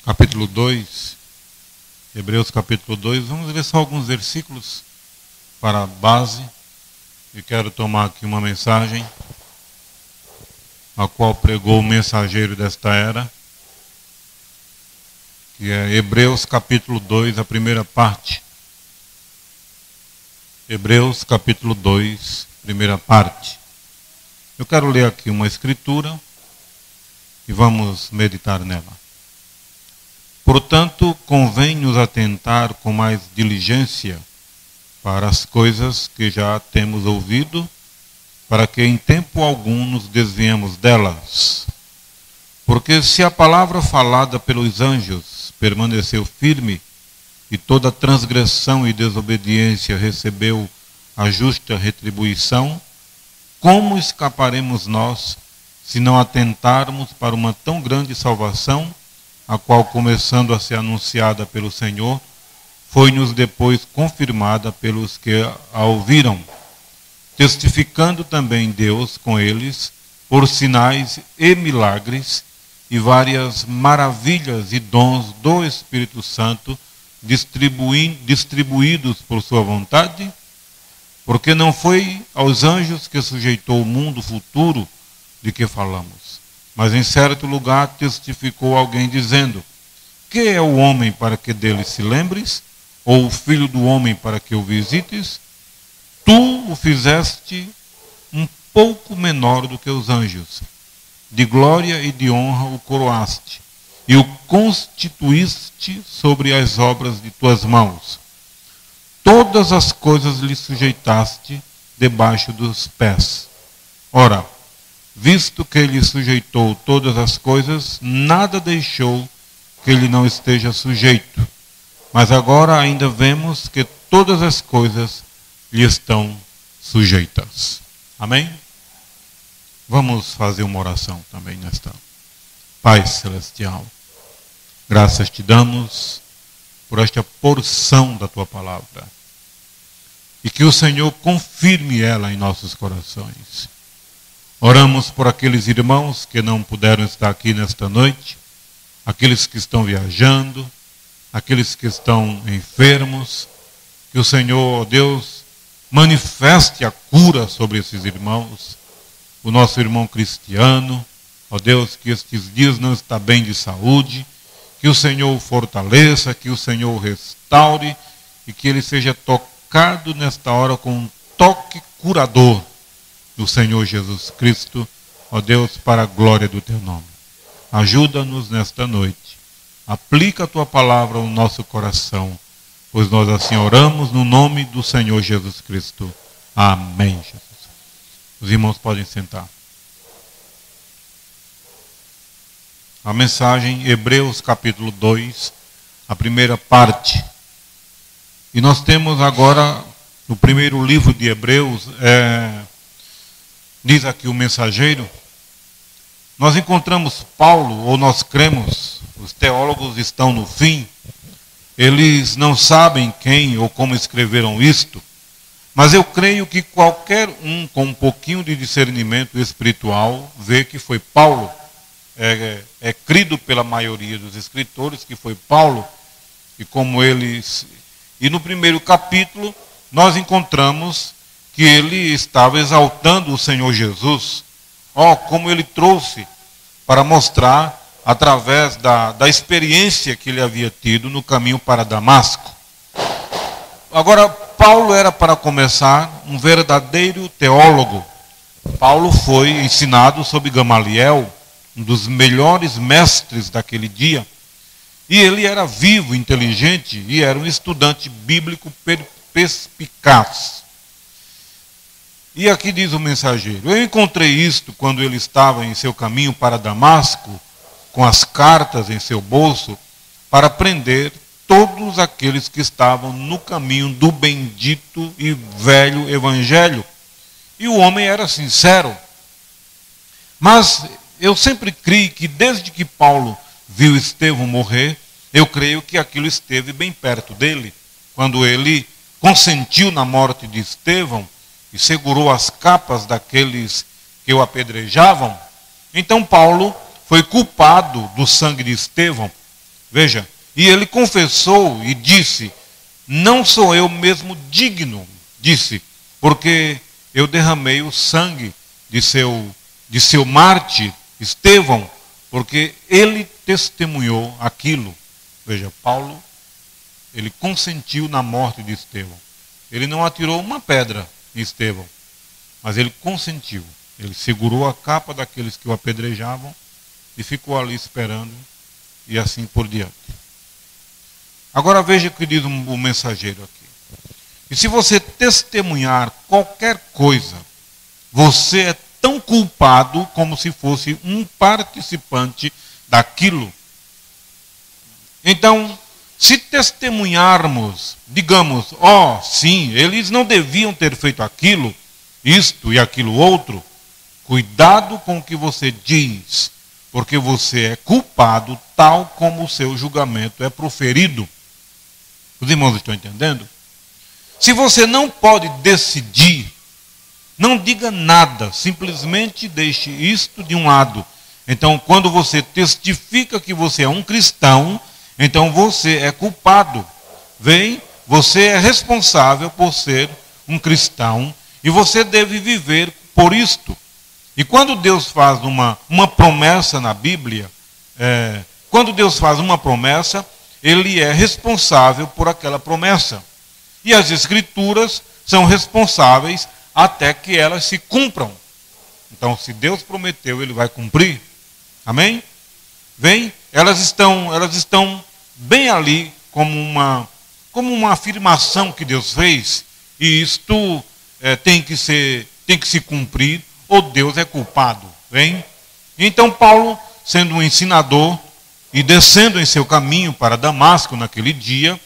capítulo 2, Hebreus capítulo 2, vamos ver só alguns versículos para a base. E quero tomar aqui uma mensagem, a qual pregou o mensageiro desta era, que é Hebreus capítulo 2, a primeira parte. Hebreus capítulo 2, primeira parte. Eu quero ler aqui uma escritura e vamos meditar nela. Portanto, convém nos atentar com mais diligência para as coisas que já temos ouvido, para que em tempo algum nos desviemos delas. Porque se a palavra falada pelos anjos permaneceu firme, e toda transgressão e desobediência recebeu a justa retribuição, como escaparemos nós se não atentarmos para uma tão grande salvação, a qual, começando a ser anunciada pelo Senhor, foi-nos depois confirmada pelos que a ouviram, testificando também Deus com eles por sinais e milagres e várias maravilhas e dons do Espírito Santo distribuídos por sua vontade? Porque não foi aos anjos que sujeitou o mundo futuro de que falamos, mas em certo lugar testificou alguém dizendo: que é o homem para que dele se lembres? Ou o filho do homem para que o visites? Tu o fizeste um pouco menor do que os anjos. De glória e de honra o coroaste, e o constituíste sobre as obras de tuas mãos. Todas as coisas lhe sujeitaste debaixo dos pés. Ora, visto que ele sujeitou todas as coisas, nada deixou que ele não esteja sujeito. Mas agora ainda vemos que todas as coisas lhe estão sujeitas. Amém? Vamos fazer uma oração também nesta. Pai Celestial, graças te damos por esta porção da tua palavra. E que o Senhor confirme ela em nossos corações. Oramos por aqueles irmãos que não puderam estar aqui nesta noite, aqueles que estão viajando, aqueles que estão enfermos, que o Senhor, ó Deus, manifeste a cura sobre esses irmãos. O nosso irmão Cristiano, ó Deus, que estes dias não está bem de saúde, que o Senhor o fortaleça, que o Senhor o restaure e que ele seja tocado nesta hora com um toque curador do Senhor Jesus Cristo, ó Deus, para a glória do teu nome. Ajuda-nos nesta noite. Aplica a tua palavra ao nosso coração, pois nós assim oramos no nome do Senhor Jesus Cristo. Amém, Jesus. Os irmãos podem sentar. A mensagem, Hebreus capítulo 2, a primeira parte. E nós temos agora, no primeiro livro de Hebreus, diz aqui o mensageiro, nós encontramos Paulo, ou nós cremos, os teólogos estão no fim, eles não sabem quem ou como escreveram isto, mas eu creio que qualquer um com um pouquinho de discernimento espiritual vê que foi Paulo. É crido pela maioria dos escritores que foi Paulo, e como eles... E no primeiro capítulo nós encontramos que ele estava exaltando o Senhor Jesus, como ele trouxe para mostrar através da experiência que ele havia tido no caminho para Damasco. Agora, Paulo era, para começar, um verdadeiro teólogo. Paulo foi ensinado sob Gamaliel, um dos melhores mestres daquele dia. E ele era vivo, inteligente e era um estudante bíblico perspicaz. E aqui diz o mensageiro: eu encontrei isto quando ele estava em seu caminho para Damasco, com as cartas em seu bolso, para prender todos aqueles que estavam no caminho do bendito e velho evangelho. E o homem era sincero. Mas eu sempre criei que desde que Paulo viu Estevão morrer, eu creio que aquilo esteve bem perto dele. Quando ele consentiu na morte de Estevão e segurou as capas daqueles que o apedrejavam, então Paulo foi culpado do sangue de Estevão. Veja, e ele confessou e disse: não sou eu mesmo digno, disse, porque eu derramei o sangue de seu mártir, Estevão, porque ele testemunhou aquilo. Veja, Paulo, ele consentiu na morte de Estevão. Ele não atirou uma pedra em Estevão, mas ele consentiu. Ele segurou a capa daqueles que o apedrejavam e ficou ali esperando, e assim por diante. Agora veja o que diz o mensageiro aqui. E se você testemunhar qualquer coisa, você é tão culpado como se fosse um participante daquilo. Então, se testemunharmos, digamos, sim, eles não deviam ter feito aquilo, isto e aquilo outro, cuidado com o que você diz, porque você é culpado tal como o seu julgamento é proferido. Os irmãos estão entendendo? Se você não pode decidir, não diga nada, simplesmente deixe isto de um lado. Então, quando você testifica que você é um cristão, então você é culpado. Você é responsável por ser um cristão e você deve viver por isto. E quando Deus faz uma promessa na Bíblia, quando Deus faz uma promessa, Ele é responsável por aquela promessa. E as Escrituras são responsáveis até que elas se cumpram. Então, se Deus prometeu, Ele vai cumprir. Amém? Elas estão bem ali como uma afirmação que Deus fez. E isto tem que se cumprir, ou Deus é culpado. Então Paulo, sendo um ensinador e descendo em seu caminho para Damasco naquele dia,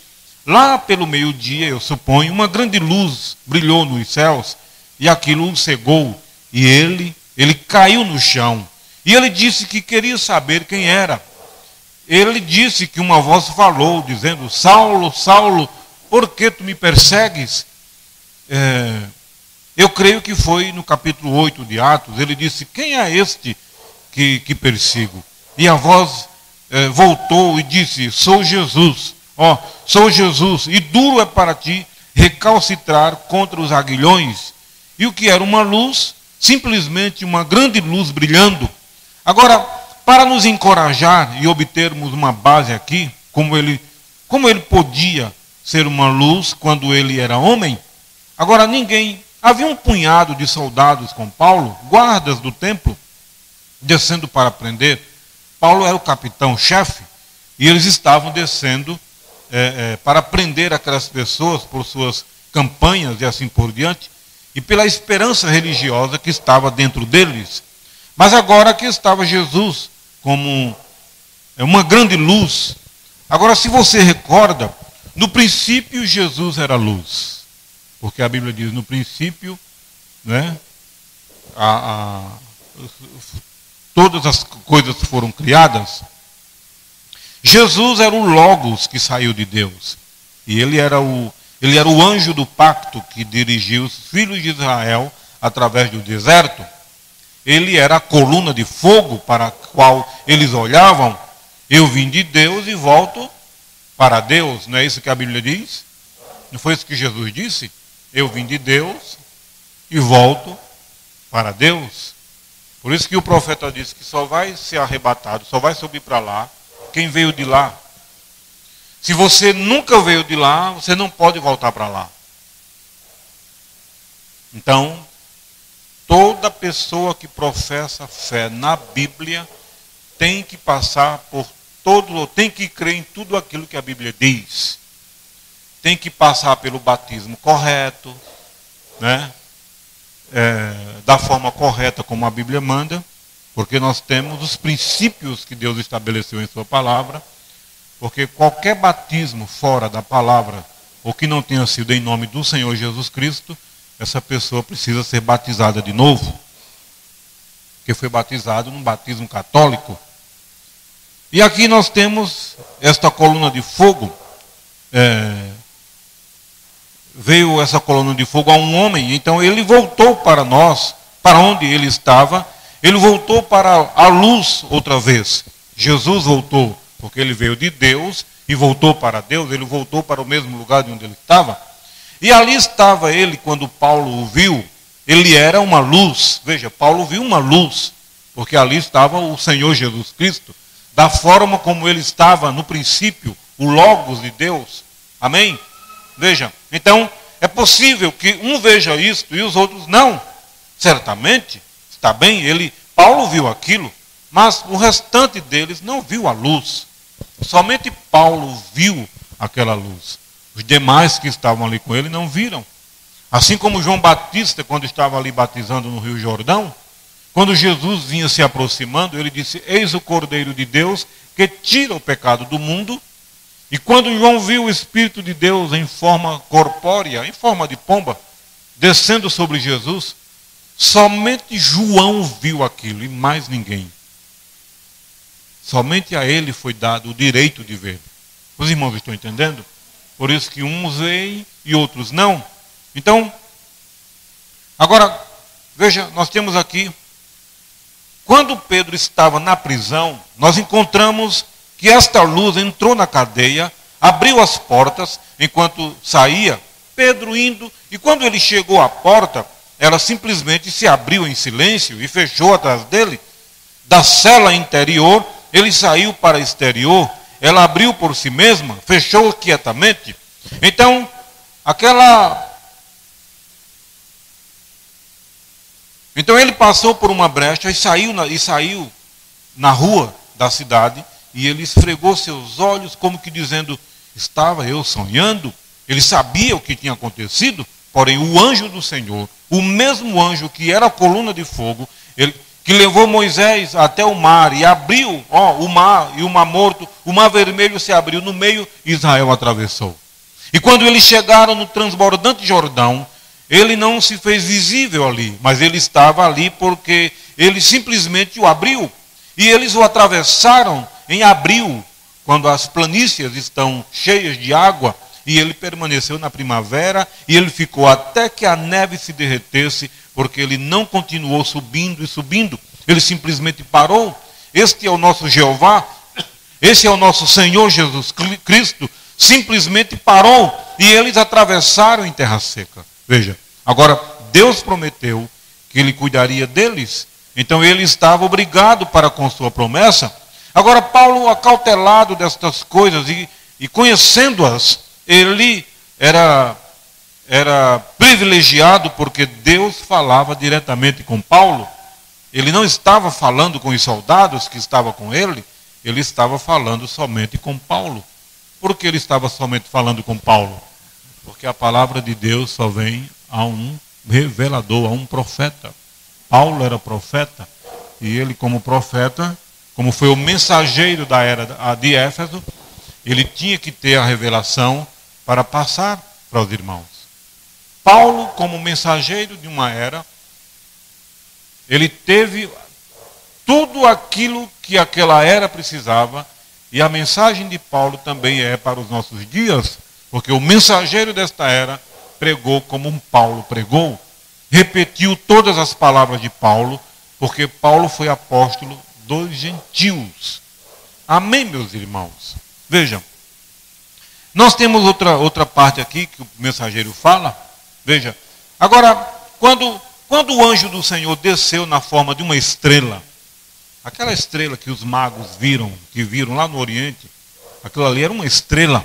lá pelo meio-dia, eu suponho, uma grande luz brilhou nos céus e aquilo o cegou, e ele caiu no chão. E ele disse que queria saber quem era. Ele disse que uma voz falou, dizendo: Saulo, Saulo, por que tu me persegues? Eu creio que foi no capítulo 8 de Atos. Ele disse: quem é este que persigo? E a voz voltou e disse: sou Jesus. Sou Jesus, e duro é para ti recalcitrar contra os aguilhões. E o que era uma luz? Simplesmente uma grande luz brilhando. Agora, para nos encorajar e obtermos uma base aqui, como ele podia ser uma luz quando ele era homem. Agora, havia um punhado de soldados com Paulo, guardas do templo, descendo para prender. Paulo era o capitão-chefe, e eles estavam descendo para prender aquelas pessoas por suas campanhas e assim por diante, e pela esperança religiosa que estava dentro deles. Mas agora aqui estava Jesus como uma grande luz. Agora, se você recorda, no princípio Jesus era luz, porque a Bíblia diz: no princípio, todas as coisas foram criadas. Jesus era o Logos que saiu de Deus. E ele era o anjo do pacto que dirigiu os filhos de Israel através do deserto. Ele era a coluna de fogo para a qual eles olhavam. Eu vim de Deus e volto para Deus. Não é isso que a Bíblia diz? Não foi isso que Jesus disse? Eu vim de Deus e volto para Deus. Por isso que o profeta disse que só vai ser arrebatado, só vai subir para lá quem veio de lá. Se você nunca veio de lá, você não pode voltar para lá. Então, toda pessoa que professa fé na Bíblia tem que passar por tem que crer em tudo aquilo que a Bíblia diz. Tem que passar pelo batismo correto, da forma correta como a Bíblia manda, porque nós temos os princípios que Deus estabeleceu em sua palavra, porque qualquer batismo fora da palavra, ou que não tenha sido em nome do Senhor Jesus Cristo, essa pessoa precisa ser batizada de novo, porque foi batizado num batismo católico. E aqui nós temos esta coluna de fogo. Veio essa coluna de fogo a um homem, então ele voltou para nós, para onde ele estava. Ele voltou para a luz outra vez. Jesus voltou porque ele veio de Deus e voltou para Deus, ele voltou para o mesmo lugar de onde ele estava. E ali estava ele quando Paulo o viu, ele era uma luz. Veja, Paulo viu uma luz, porque ali estava o Senhor Jesus Cristo, da forma como ele estava no princípio, o Logos de Deus. Amém? Veja, então é possível que um veja isto e os outros não. Certamente, está bem, Paulo viu aquilo, mas o restante deles não viu a luz. Somente Paulo viu aquela luz. Os demais que estavam ali com ele não viram. Assim como João Batista, quando estava ali batizando no Rio Jordão, quando Jesus vinha se aproximando, ele disse: eis o Cordeiro de Deus que tira o pecado do mundo. E quando João viu o Espírito de Deus em forma corpórea, em forma de pomba, descendo sobre Jesus, somente João viu aquilo e mais ninguém. Somente a ele foi dado o direito de ver. Os irmãos estão entendendo? Por isso que uns veem e outros não. Então, agora, veja, nós temos aqui, quando Pedro estava na prisão, nós encontramos que esta luz entrou na cadeia, abriu as portas, enquanto saía, Pedro indo, e quando ele chegou à porta, ela simplesmente se abriu em silêncio e fechou atrás dele. Da cela interior, ele saiu para exterior, ela abriu por si mesma, fechou quietamente. Então, Então ele passou por uma brecha e saiu na rua da cidade, e ele esfregou seus olhos como que dizendo: estava eu sonhando? Ele sabia o que tinha acontecido, porém o anjo do Senhor, o mesmo anjo que era a coluna de fogo, que levou Moisés até o mar e abriu o mar e o mar morto, o mar vermelho se abriu no meio e Israel atravessou. E quando eles chegaram no transbordante Jordão, ele não se fez visível ali, mas ele estava ali porque ele simplesmente o abriu. E eles o atravessaram em abril, quando as planícies estão cheias de água, e ele permaneceu na primavera, e ele ficou até que a neve se derretesse, porque ele não continuou subindo e subindo, ele simplesmente parou. Este é o nosso Jeová, esse é o nosso Senhor Jesus Cristo, simplesmente parou, e eles atravessaram em terra seca. Veja, agora Deus prometeu que ele cuidaria deles, então ele estava obrigado para com sua promessa. Agora Paulo, acautelado destas coisas e conhecendo-as, ele era privilegiado porque Deus falava diretamente com Paulo. Ele não estava falando com os soldados que estavam com ele, ele estava falando somente com Paulo. Por que ele estava somente falando com Paulo? Porque a palavra de Deus só vem a um revelador, a um profeta. Paulo era profeta, e ele como profeta, como foi o mensageiro da era de Éfeso, ele tinha que ter a revelação para passar para os irmãos. Paulo, como mensageiro de uma era, ele teve tudo aquilo que aquela era precisava, e a mensagem de Paulo também é para os nossos dias, porque o mensageiro desta era pregou como um Paulo pregou, repetiu todas as palavras de Paulo, porque Paulo foi apóstolo dos gentios. Amém, meus irmãos? Vejam, nós temos outra parte aqui que o mensageiro fala. Veja, agora, quando o anjo do Senhor desceu na forma de uma estrela, aquela estrela que os magos viram lá no Oriente, aquilo ali era uma estrela.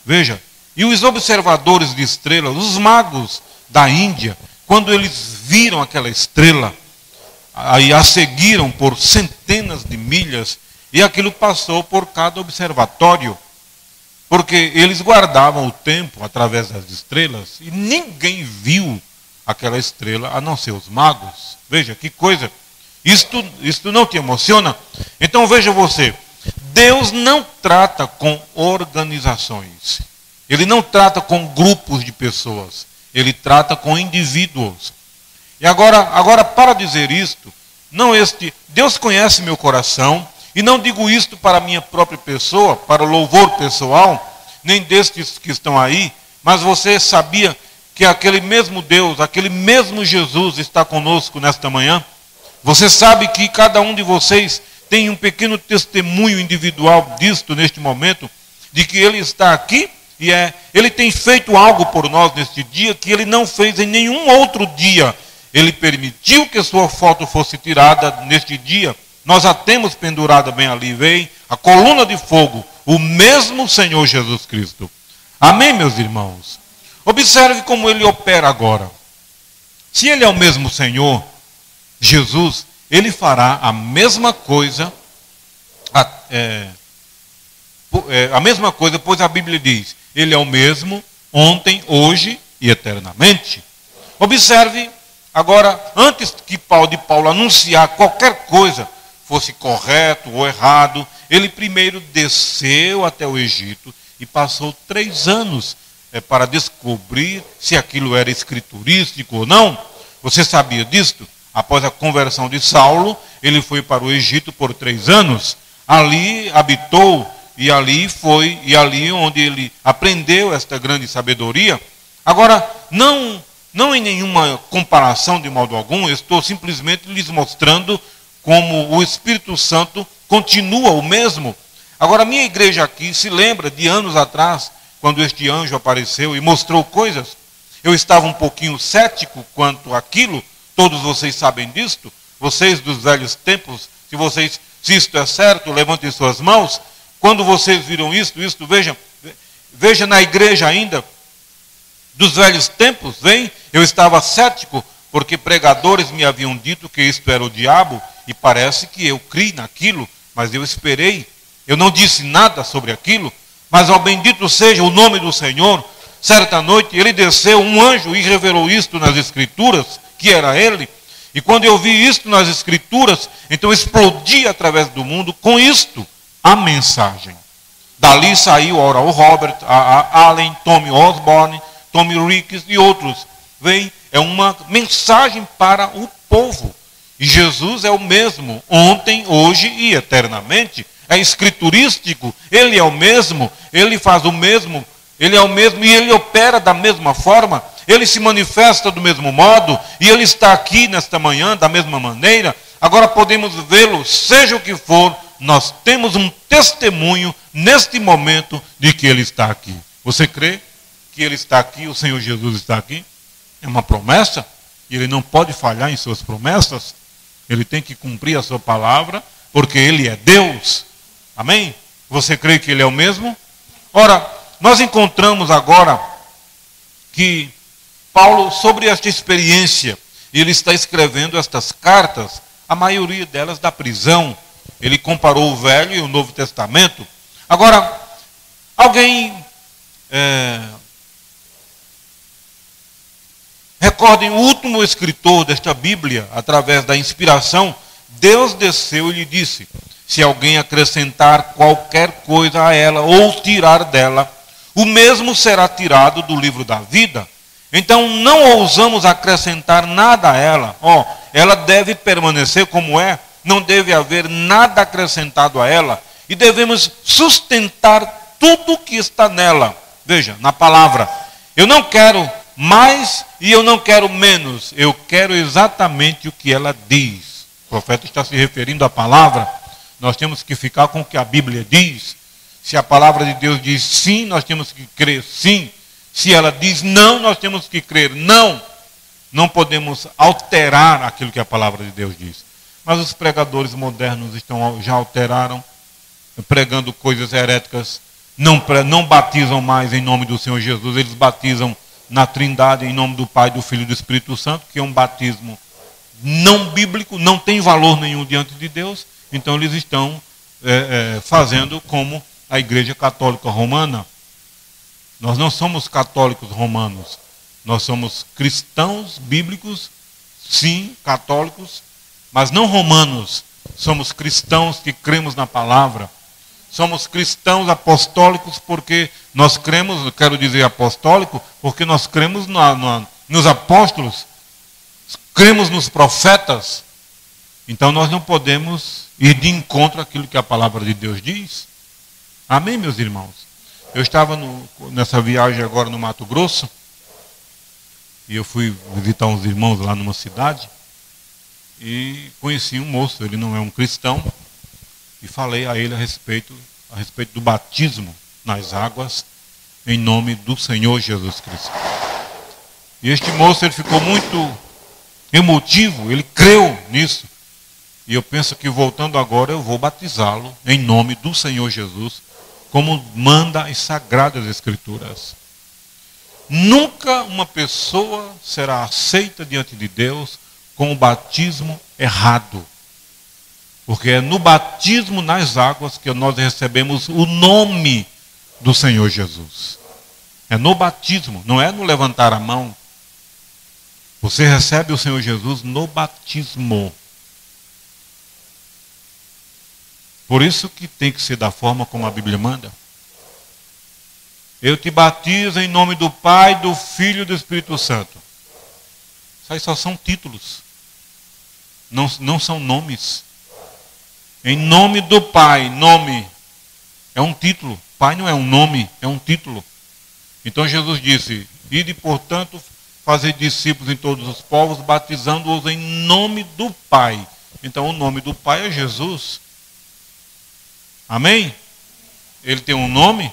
Veja, e os observadores de estrelas, os magos da Índia, quando eles viram aquela estrela, aí a seguiram por centenas de milhas, e aquilo passou por cada observatório, porque eles guardavam o tempo através das estrelas, e ninguém viu aquela estrela, a não ser os magos. Veja que coisa, isto não te emociona? Então veja você, Deus não trata com organizações, Ele não trata com grupos de pessoas, Ele trata com indivíduos. E agora para dizer isto, Deus conhece meu coração, e não digo isto para a minha própria pessoa, para o louvor pessoal, nem destes que estão aí, mas você sabia que aquele mesmo Deus, aquele mesmo Jesus está conosco nesta manhã? Você sabe que cada um de vocês tem um pequeno testemunho individual disto neste momento, de que Ele está aqui e Ele tem feito algo por nós neste dia que Ele não fez em nenhum outro dia. Ele permitiu que sua foto fosse tirada neste dia. Nós a temos pendurada bem ali, vem a coluna de fogo, o mesmo Senhor Jesus Cristo. Amém, meus irmãos? Observe como Ele opera agora. Se Ele é o mesmo Senhor, Jesus, Ele fará a mesma coisa, a mesma coisa, pois a Bíblia diz, Ele é o mesmo ontem, hoje e eternamente. Observe agora, antes de Paulo anunciar qualquer coisa, fosse correto ou errado, ele primeiro desceu até o Egito e passou 3 anos para descobrir se aquilo era escriturístico ou não. Você sabia disto? Após a conversão de Saulo, ele foi para o Egito por 3 anos. Ali habitou e ali onde ele aprendeu esta grande sabedoria. Agora, não em nenhuma comparação de modo algum, eu estou simplesmente lhes mostrando como o Espírito Santo continua o mesmo. Agora, a minha igreja aqui se lembra de anos atrás, quando este anjo apareceu e mostrou coisas. Eu estava um pouquinho cético quanto àquilo, todos vocês sabem disto, vocês dos velhos tempos, se isto é certo, levantem suas mãos. Quando vocês viram isto, veja na igreja ainda, dos velhos tempos, eu estava cético, porque pregadores me haviam dito que isto era o diabo, e parece que eu criei naquilo, mas eu esperei. Eu não disse nada sobre aquilo, mas ao bendito seja o nome do Senhor. Certa noite ele desceu, um anjo, e revelou isto nas Escrituras, que era ele. E quando eu vi isto nas Escrituras, então explodi através do mundo com isto, a mensagem. Dali saiu o Robert, a Allen, Tommy Osborne, Tommy Ricks e outros. É uma mensagem para o povo. E Jesus é o mesmo, ontem, hoje e eternamente. É escriturístico, Ele é o mesmo, Ele faz o mesmo, Ele é o mesmo e Ele opera da mesma forma. Ele se manifesta do mesmo modo e Ele está aqui nesta manhã da mesma maneira. Agora podemos vê-lo, seja o que for, nós temos um testemunho neste momento de que Ele está aqui. Você crê que Ele está aqui, o Senhor Jesus está aqui? É uma promessa e Ele não pode falhar em suas promessas. Ele tem que cumprir a sua palavra, porque Ele é Deus. Amém? Você crê que Ele é o mesmo? Ora, nós encontramos agora que Paulo, sobre esta experiência, ele está escrevendo estas cartas, a maioria delas da prisão. Ele comparou o Velho e o Novo Testamento. Agora, alguém recordem, o último escritor desta Bíblia, através da inspiração, Deus desceu e lhe disse, se alguém acrescentar qualquer coisa a ela ou tirar dela, o mesmo será tirado do livro da vida. Então não ousamos acrescentar nada a ela. Ela deve permanecer como é, não deve haver nada acrescentado a ela. E devemos sustentar tudo que está nela. Veja, na palavra, eu não quero mais e eu não quero menos, eu quero exatamente o que ela diz. O profeta está se referindo à palavra, nós temos que ficar com o que a Bíblia diz. Se a palavra de Deus diz sim, nós temos que crer sim. Se ela diz não, nós temos que crer não. Não podemos alterar aquilo que a palavra de Deus diz. Mas os pregadores modernos já alteraram, pregando coisas heréticas, não batizam mais em nome do Senhor Jesus, eles batizam na Trindade, em nome do Pai, do Filho e do Espírito Santo, que é um batismo não bíblico, não tem valor nenhum diante de Deus. Então eles estão fazendo como a Igreja Católica Romana. Nós não somos católicos romanos, nós somos cristãos bíblicos, sim, católicos, mas não romanos. Somos cristãos que cremos na palavra. Somos cristãos apostólicos porque nós cremos, quero dizer apostólico, porque nós cremos nos apóstolos, cremos nos profetas. Então nós não podemos ir de encontro àquilo que a palavra de Deus diz. Amém, meus irmãos? Eu estava nessa viagem agora no Mato Grosso, e eu fui visitar uns irmãos lá numa cidade, e conheci um moço, ele não é um cristão, e falei a ele a respeito do batismo nas águas, em nome do Senhor Jesus Cristo. E este moço, ele ficou muito emotivo, ele creu nisso. E eu penso que voltando agora eu vou batizá-lo em nome do Senhor Jesus, como manda as Sagradas Escrituras. Nunca uma pessoa será aceita diante de Deus com o batismo errado. Porque é no batismo nas águas que nós recebemos o nome do Senhor Jesus. É no batismo, não é no levantar a mão. Você recebe o Senhor Jesus no batismo. Por isso que tem que ser da forma como a Bíblia manda. Eu te batizo em nome do Pai, do Filho e do Espírito Santo. Isso aí só são títulos. Não são nomes. Em nome do Pai, nome é um título. Pai não é um nome, é um título. Então Jesus disse: ide, portanto, fazer discípulos em todos os povos, batizando-os em nome do Pai. Então o nome do Pai é Jesus. Amém? Ele tem um nome.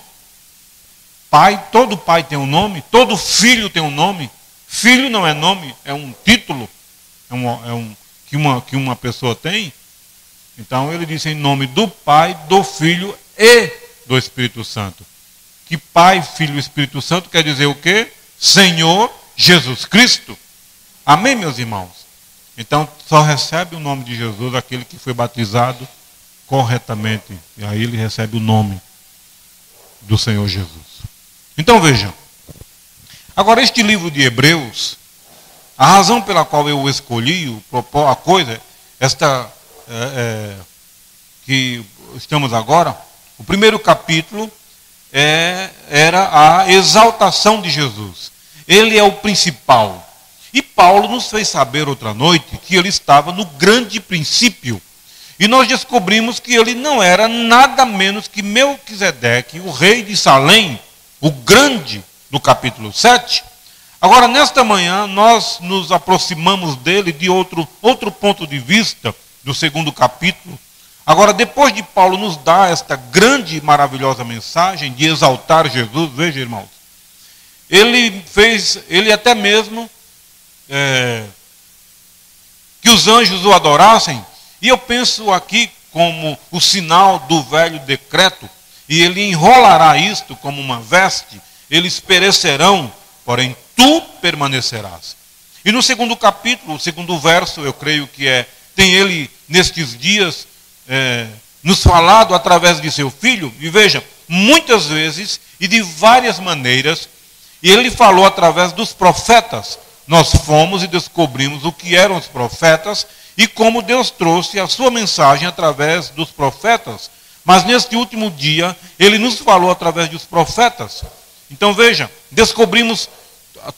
Pai, todo pai tem um nome. Todo filho tem um nome. Filho não é nome, é um título. Que uma pessoa tem. Então ele disse em nome do Pai, do Filho e do Espírito Santo. Que Pai, Filho e Espírito Santo quer dizer o quê? Senhor Jesus Cristo. Amém, meus irmãos? Então só recebe o nome de Jesus aquele que foi batizado corretamente. E aí ele recebe o nome do Senhor Jesus. Então vejam. Agora este livro de Hebreus, a razão pela qual eu escolhi a coisa, que estamos agora, o primeiro capítulo era a exaltação de Jesus. Ele é o principal. E Paulo nos fez saber outra noite que ele estava no grande princípio. E nós descobrimos que ele não era nada menos que Melquisedeque, o rei de Salém, o grande, no capítulo 7. Agora, nesta manhã, nós nos aproximamos dele de outro ponto de vista, do segundo capítulo. Agora, depois de Paulo nos dar esta grande e maravilhosa mensagem de exaltar Jesus, veja, irmãos, ele até mesmo que os anjos o adorassem, e eu penso aqui como o sinal do velho decreto, e ele enrolará isto como uma veste, eles perecerão, porém tu permanecerás. E no segundo capítulo, o segundo verso, eu creio que tem ele nestes dias nos falado através de seu filho, e veja, muitas vezes e de várias maneiras, e ele falou através dos profetas. Nós fomos e descobrimos o que eram os profetas e como Deus trouxe a sua mensagem através dos profetas. Mas neste último dia, ele nos falou através dos profetas. Então veja, descobrimos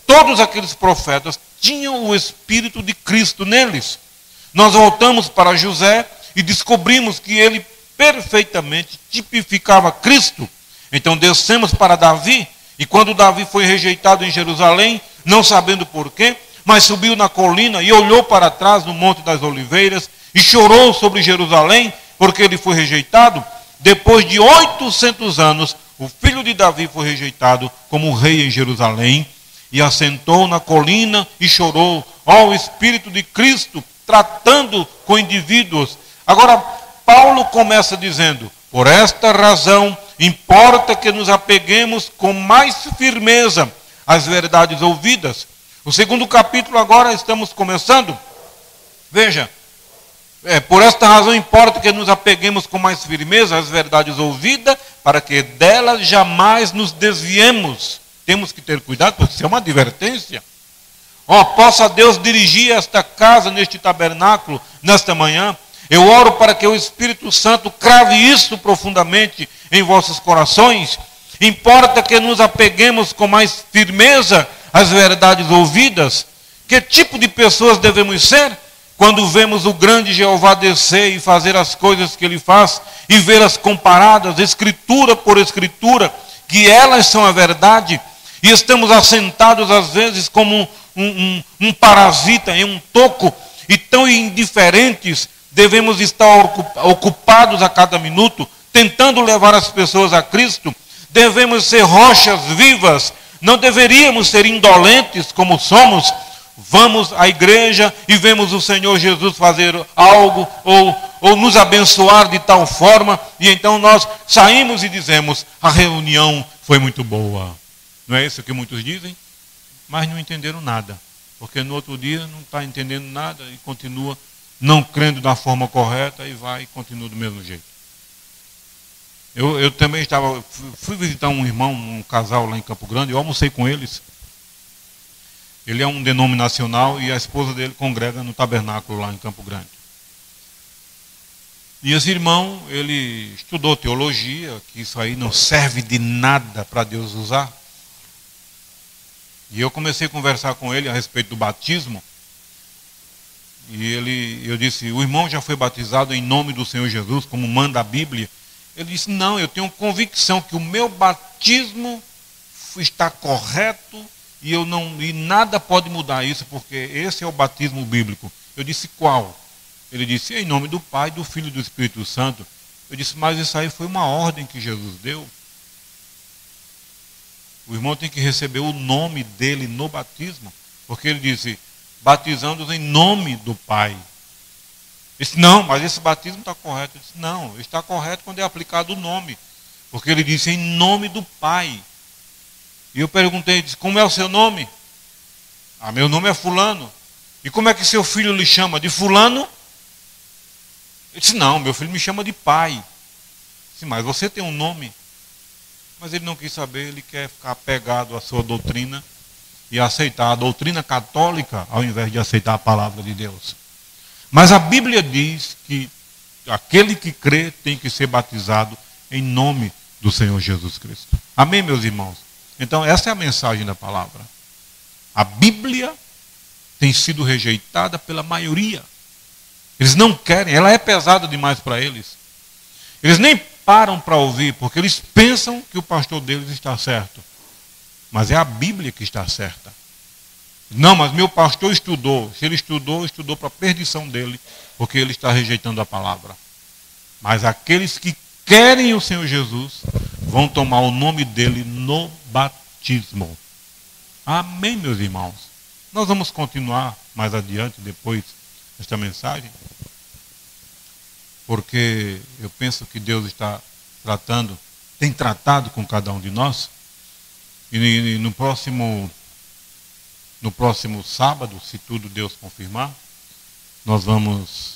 todos aqueles profetas tinham o Espírito de Cristo neles. Nós voltamos para José e descobrimos que ele perfeitamente tipificava Cristo. Então descemos para Davi, e quando Davi foi rejeitado em Jerusalém, não sabendo porquê, mas subiu na colina e olhou para trás no Monte das Oliveiras e chorou sobre Jerusalém, porque ele foi rejeitado. Depois de 800 anos, o filho de Davi foi rejeitado como rei em Jerusalém, e assentou na colina e chorou. Ó, o Espírito de Cristo tratando com indivíduos. Agora, Paulo começa dizendo: por esta razão, importa que nos apeguemos com mais firmeza às verdades ouvidas. O segundo capítulo agora estamos começando. Veja, por esta razão importa que nos apeguemos com mais firmeza às verdades ouvidas, para que delas jamais nos desviemos. Temos que ter cuidado, porque isso é uma advertência. Possa Deus dirigir esta casa, neste tabernáculo, nesta manhã. Eu oro para que o Espírito Santo crave isso profundamente em vossos corações. Importa que nos apeguemos com mais firmeza às verdades ouvidas. Que tipo de pessoas devemos ser quando vemos o grande Jeová descer e fazer as coisas que ele faz e vê-las comparadas, escritura por escritura, que elas são a verdade, e estamos assentados às vezes como um parasita em um toco, e tão indiferentes devemos estar ocupados a cada minuto, tentando levar as pessoas a Cristo. Devemos ser rochas vivas, não deveríamos ser indolentes como somos. Vamos à igreja e vemos o Senhor Jesus fazer algo ou nos abençoar de tal forma, e então nós saímos e dizemos: a reunião foi muito boa. Não é isso que muitos dizem? Mas não entenderam nada, porque no outro dia não está entendendo nada e continua não crendo da forma correta e vai e continua do mesmo jeito. Eu também fui visitar um irmão, um casal lá em Campo Grande, eu almocei com eles. Ele é um denominacional e a esposa dele congrega no tabernáculo lá em Campo Grande. E esse irmão, ele estudou teologia, que isso aí não serve de nada para Deus usar. E eu comecei a conversar com ele a respeito do batismo. E eu disse: o irmão já foi batizado em nome do Senhor Jesus, como manda a Bíblia? Ele disse: não, eu tenho convicção que o meu batismo está correto e nada pode mudar isso, porque esse é o batismo bíblico. Eu disse: qual? Ele disse: em nome do Pai, do Filho e do Espírito Santo. Eu disse: mas isso aí foi uma ordem que Jesus deu. O irmão tem que receber o nome dele no batismo, porque ele disse: batizando-os em nome do Pai. Eu disse: não, mas esse batismo está correto. Eu disse: não, está correto quando é aplicado o nome, porque ele disse em nome do Pai. E eu perguntei, disse: como é o seu nome? Ah, meu nome é fulano. E como é que seu filho lhe chama? De fulano? Ele disse: não, meu filho me chama de pai. Eu disse: mas você tem um nome? Mas ele não quis saber, ele quer ficar apegado à sua doutrina e aceitar a doutrina católica ao invés de aceitar a palavra de Deus. Mas a Bíblia diz que aquele que crê tem que ser batizado em nome do Senhor Jesus Cristo. Amém, meus irmãos? Então essa é a mensagem da palavra. A Bíblia tem sido rejeitada pela maioria. Eles não querem, ela é pesada demais para eles. Eles nem param para ouvir, porque eles pensam que o pastor deles está certo. Mas é a Bíblia que está certa. Não, mas meu pastor estudou. Se ele estudou para a perdição dele, porque ele está rejeitando a palavra. Mas aqueles que querem o Senhor Jesus vão tomar o nome dele no batismo. Amém, meus irmãos? Nós vamos continuar mais adiante, depois desta mensagem, porque eu penso que Deus está tem tratado com cada um de nós. E no próximo sábado, se tudo Deus confirmar, nós vamos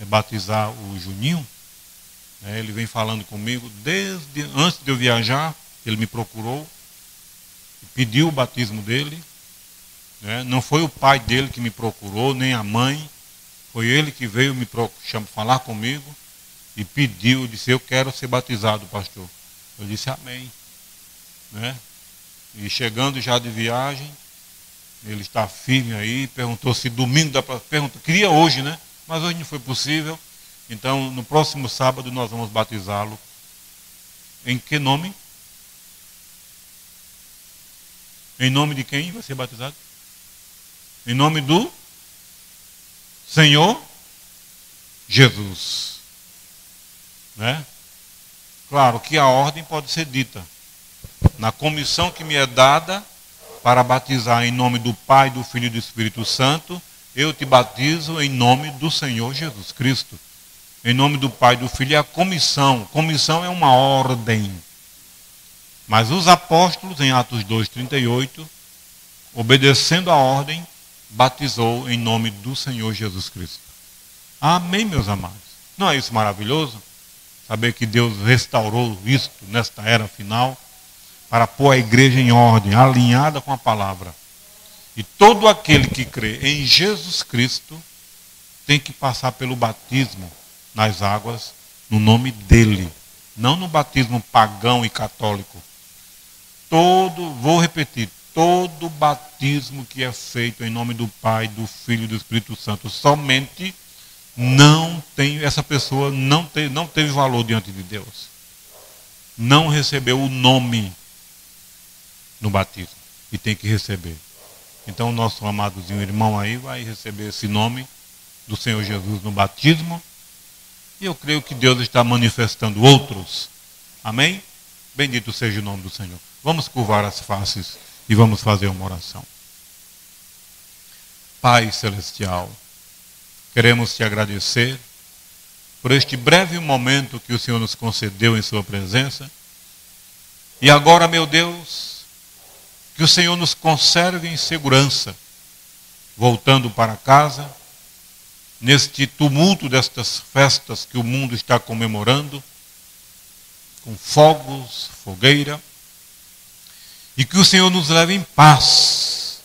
batizar o Juninho. Ele vem falando comigo desde antes de eu viajar. Ele me procurou, pediu o batismo dele. Não foi o pai dele que me procurou, nem a mãe. Foi ele que veio falar comigo e pediu, disse: eu quero ser batizado, pastor. Eu disse: amém. E chegando já de viagem, ele está firme aí, perguntou se domingo dá para... Queria hoje, mas hoje não foi possível. Então, no próximo sábado nós vamos batizá-lo. Em que nome? Em nome de quem vai ser batizado? Em nome do Senhor Jesus. Claro que a ordem pode ser dita. Na comissão que me é dada para batizar em nome do Pai, do Filho e do Espírito Santo, eu te batizo em nome do Senhor Jesus Cristo. Em nome do Pai, do Filho, é a comissão. Comissão é uma ordem. Mas os apóstolos, em Atos 2:38, obedecendo a ordem, batizou em nome do Senhor Jesus Cristo. Amém, meus amados? Não é isso maravilhoso? Saber que Deus restaurou isto nesta era final, para pôr a igreja em ordem, alinhada com a palavra. E todo aquele que crê em Jesus Cristo tem que passar pelo batismo nas águas, no nome dele. Não no batismo pagão e católico. Vou repetir, todo batismo que é feito em nome do Pai, do Filho e do Espírito Santo, somente essa pessoa não teve valor diante de Deus. Não recebeu o nome no batismo. E tem que receber. Então o nosso amadozinho irmão aí vai receber esse nome do Senhor Jesus no batismo. E eu creio que Deus está manifestando outros. Amém? Bendito seja o nome do Senhor. Vamos curvar as faces e vamos fazer uma oração. Pai Celestial, queremos te agradecer por este breve momento que o Senhor nos concedeu em sua presença. E agora, meu Deus, que o Senhor nos conserve em segurança, voltando para casa, neste tumulto destas festas que o mundo está comemorando, com fogos, fogueira, e que o Senhor nos leve em paz.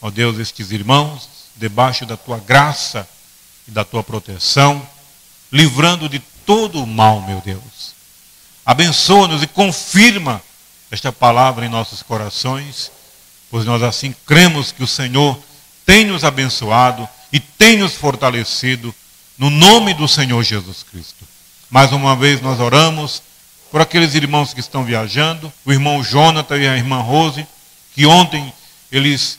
Ó Deus, estes irmãos, debaixo da tua graça e da tua proteção, livrando de todo o mal, meu Deus. Abençoa-nos e confirma esta palavra em nossos corações, pois nós assim cremos que o Senhor tem nos abençoado e tem nos fortalecido, no nome do Senhor Jesus Cristo. Mais uma vez nós oramos por aqueles irmãos que estão viajando, o irmão Jonathan e a irmã Rose, que ontem eles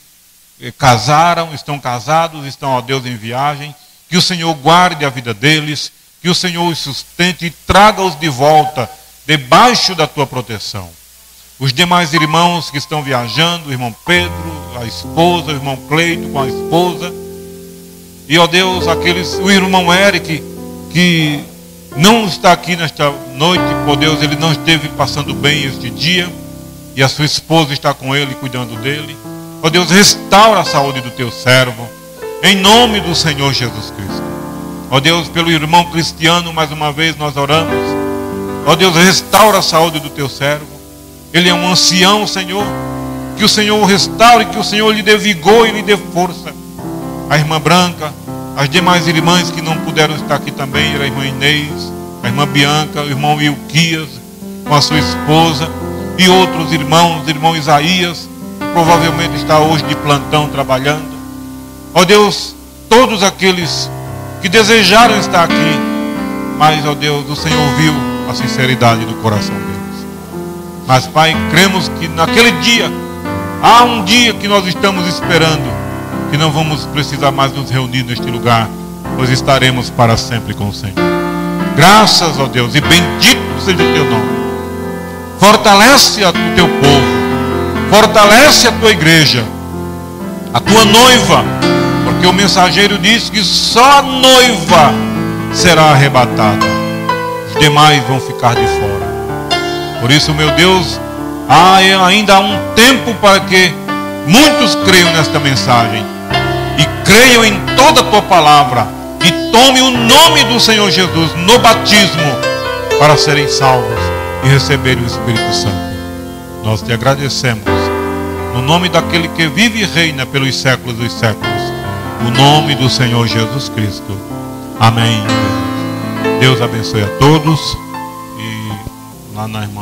casaram, estão casados, estão, ó Deus, em viagem. Que o Senhor guarde a vida deles, que o Senhor os sustente e traga-os de volta debaixo da tua proteção. Os demais irmãos que estão viajando, o irmão Pedro, a esposa, o irmão Cleito com a esposa, e, ó Deus, o irmão Eric, que não está aqui nesta noite, ó Deus, ele não esteve passando bem este dia, e a sua esposa está com ele, cuidando dele. Ó Deus, restaura a saúde do teu servo, em nome do Senhor Jesus Cristo. Ó Deus, pelo irmão Cristiano, mais uma vez nós oramos. Ó Deus, restaura a saúde do teu servo. Ele é um ancião, Senhor. Que o Senhor o restaure, que o Senhor lhe dê vigor e lhe dê força. A irmã Branca, as demais irmãs que não puderam estar aqui também, a irmã Inês, a irmã Bianca, o irmão Ilquias, com a sua esposa, e outros irmãos, o irmão Isaías, que provavelmente está hoje de plantão trabalhando. Ó Deus, todos aqueles que desejaram estar aqui, mas, ó Deus, o Senhor viu a sinceridade do coração deles. Mas, Pai, cremos que naquele dia, há um dia que nós estamos esperando, que não vamos precisar mais nos reunir neste lugar, pois estaremos para sempre com o Senhor. Graças, ó Deus, e bendito seja o teu nome. Fortalece o teu povo, fortalece a tua igreja, a tua noiva, porque o mensageiro diz que só a noiva será arrebatada, os demais vão ficar de fora. Por isso, meu Deus, ainda há um tempo para que muitos creiam nesta mensagem e creiam em toda a tua palavra e tomem o nome do Senhor Jesus no batismo para serem salvos e receberem o Espírito Santo. Nós te agradecemos no nome daquele que vive e reina pelos séculos dos séculos, o nome do Senhor Jesus Cristo. Amém. Deus abençoe a todos. E lá na irmã